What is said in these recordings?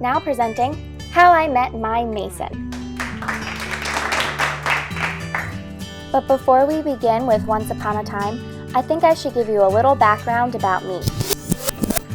Now presenting How I Met My Mason. But before we begin with Once Upon a Time, I think I should give you a little background about me.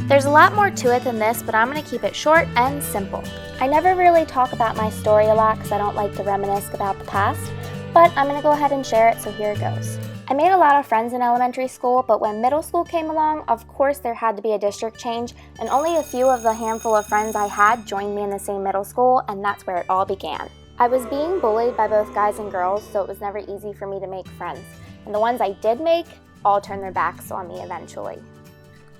There's a lot more to it than this, but I'm going to keep it short and simple. I never really talk about my story a lot because I don't like to reminisce about the past, but I'm going to go ahead and share it, so here it goes. I made a lot of friends in elementary school, but when middle school came along, of course there had to be a district change, and only a few of the handful of friends I had joined me in the same middle school, and that's where it all began. I was being bullied by both guys and girls, so it was never easy for me to make friends, and the ones I did make all turned their backs on me eventually.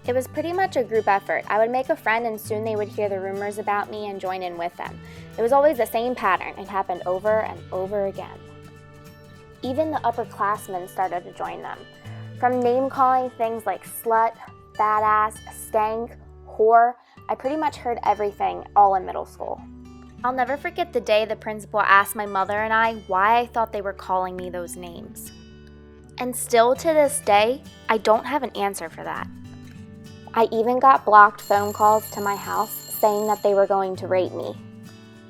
It was pretty much a group effort. I would make a friend and soon they would hear the rumors about me and join in with them. It was always the same pattern. It happened over and over again. Even the upperclassmen started to join them. From name-calling things like slut, badass, stank, whore, I pretty much heard everything all in middle school. I'll never forget the day the principal asked my mother and I why I thought they were calling me those names. And still to this day, I don't have an answer for that. I even got blocked phone calls to my house saying that they were going to rape me.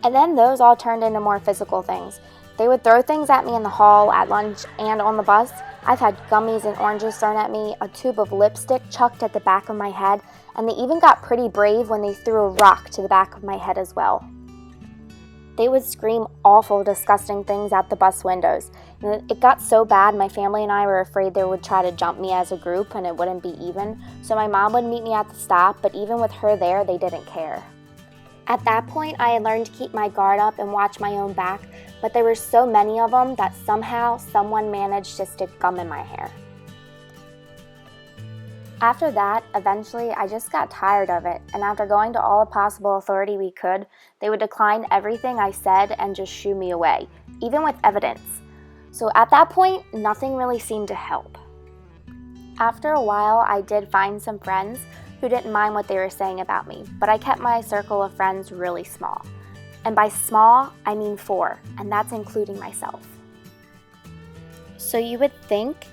And then those all turned into more physical things. They would throw things at me in the hall, at lunch, and on the bus. I've had gummies and oranges thrown at me, a tube of lipstick chucked at the back of my head, and they even got pretty brave when they threw a rock to the back of my head as well. They would scream awful, disgusting things out the bus windows. And it got so bad, my family and I were afraid they would try to jump me as a group and it wouldn't be even. So my mom would meet me at the stop, but even with her there, they didn't care. At that point, I had learned to keep my guard up and watch my own back, but there were so many of them that somehow someone managed to stick gum in my hair. After that, eventually, I just got tired of it, and after going to all the possible authority we could, they would decline everything I said and just shoo me away, even with evidence. So at that point, nothing really seemed to help. After a while, I did find some friends who didn't mind what they were saying about me, but I kept my circle of friends really small. And by small, I mean 4, and that's including myself. So you would think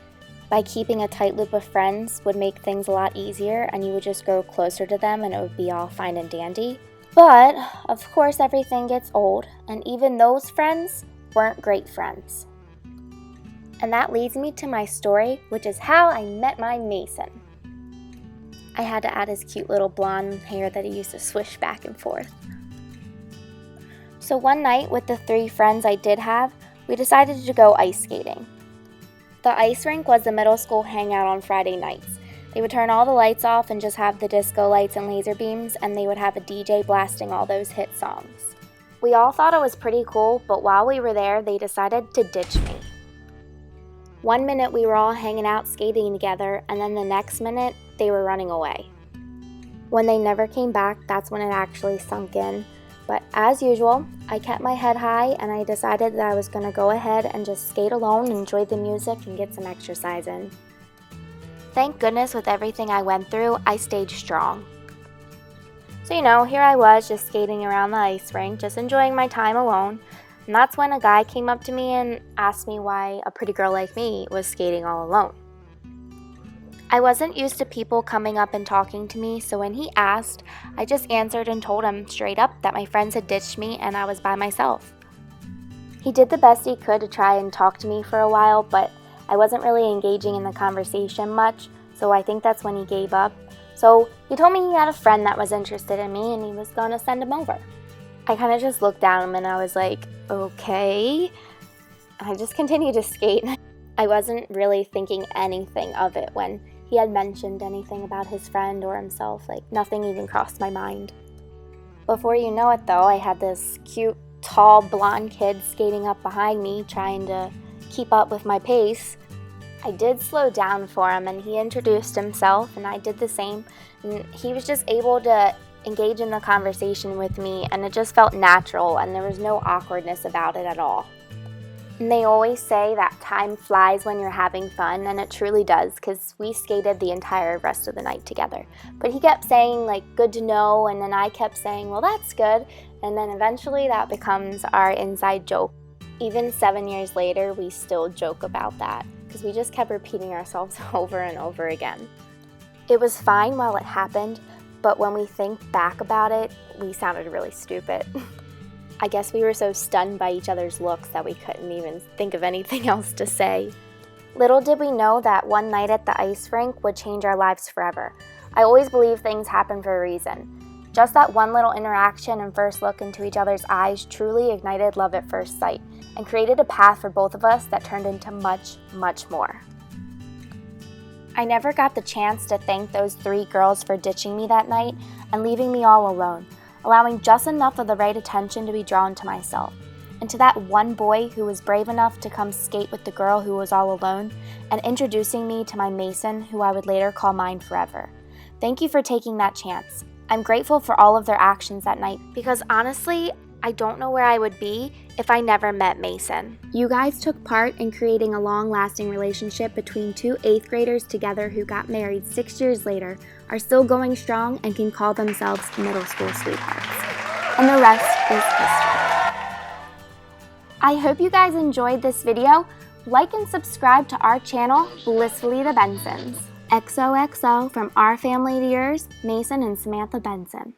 by keeping a tight loop of friends would make things a lot easier and you would just grow closer to them and it would be all fine and dandy. But, of course, everything gets old, and even those friends weren't great friends. And that leads me to my story, which is how I met my Mason. I had to add his cute little blonde hair that he used to swish back and forth. So one night with the 3 friends I did have, we decided to go ice skating. The ice rink was the middle school hangout on Friday nights. They would turn all the lights off and just have the disco lights and laser beams, and they would have a DJ blasting all those hit songs. We all thought it was pretty cool, but while we were there, they decided to ditch me. One minute we were all hanging out skating together, and then the next minute they were running away. When they never came back, that's when it actually sunk in. But as usual, I kept my head high and I decided that I was going to go ahead and just skate alone, enjoy the music, and get some exercise in. Thank goodness with everything I went through, I stayed strong. So here I was just skating around the ice rink, just enjoying my time alone. And that's when a guy came up to me and asked me why a pretty girl like me was skating all alone. I wasn't used to people coming up and talking to me, so when he asked, I just answered and told him straight up that my friends had ditched me and I was by myself. He did the best he could to try and talk to me for a while, but I wasn't really engaging in the conversation much, so I think that's when he gave up. So he told me he had a friend that was interested in me and he was going to send him over. I kind of just looked at him and I was like, okay. I just continued to skate. I wasn't really thinking anything of it when he had mentioned anything about his friend or himself. Like, nothing even crossed my mind. Before you know it though, I had this cute, tall, blonde kid skating up behind me trying to keep up with my pace. I did slow down for him and he introduced himself and I did the same. And he was just able to engage in the conversation with me and it just felt natural and there was no awkwardness about it at all. And they always say that time flies when you're having fun, and it truly does, because we skated the entire rest of the night together. But he kept saying, like, good to know, and then I kept saying, well, that's good, and then eventually that becomes our inside joke. Even 7 years later, we still joke about that, because we just kept repeating ourselves over and over again. It was fine while it happened, but when we think back about it, we sounded really stupid. I guess we were so stunned by each other's looks that we couldn't even think of anything else to say. Little did we know that one night at the ice rink would change our lives forever. I always believe things happen for a reason. Just that one little interaction and first look into each other's eyes truly ignited love at first sight and created a path for both of us that turned into much, much more. I never got the chance to thank those 3 girls for ditching me that night and leaving me all alone, allowing just enough of the right attention to be drawn to myself, and to that one boy who was brave enough to come skate with the girl who was all alone and introducing me to my Mason, who I would later call mine forever. Thank you for taking that chance. I'm grateful for all of their actions that night because honestly, I don't know where I would be if I never met Mason. You guys took part in creating a long-lasting relationship between 2 8th graders together who got married 6 years later, are still going strong, and can call themselves middle school sweethearts. And the rest is history. I hope you guys enjoyed this video. Like and subscribe to our channel, Blissfully the Bensons. XOXO from our family to yours, Mason and Samantha Benson.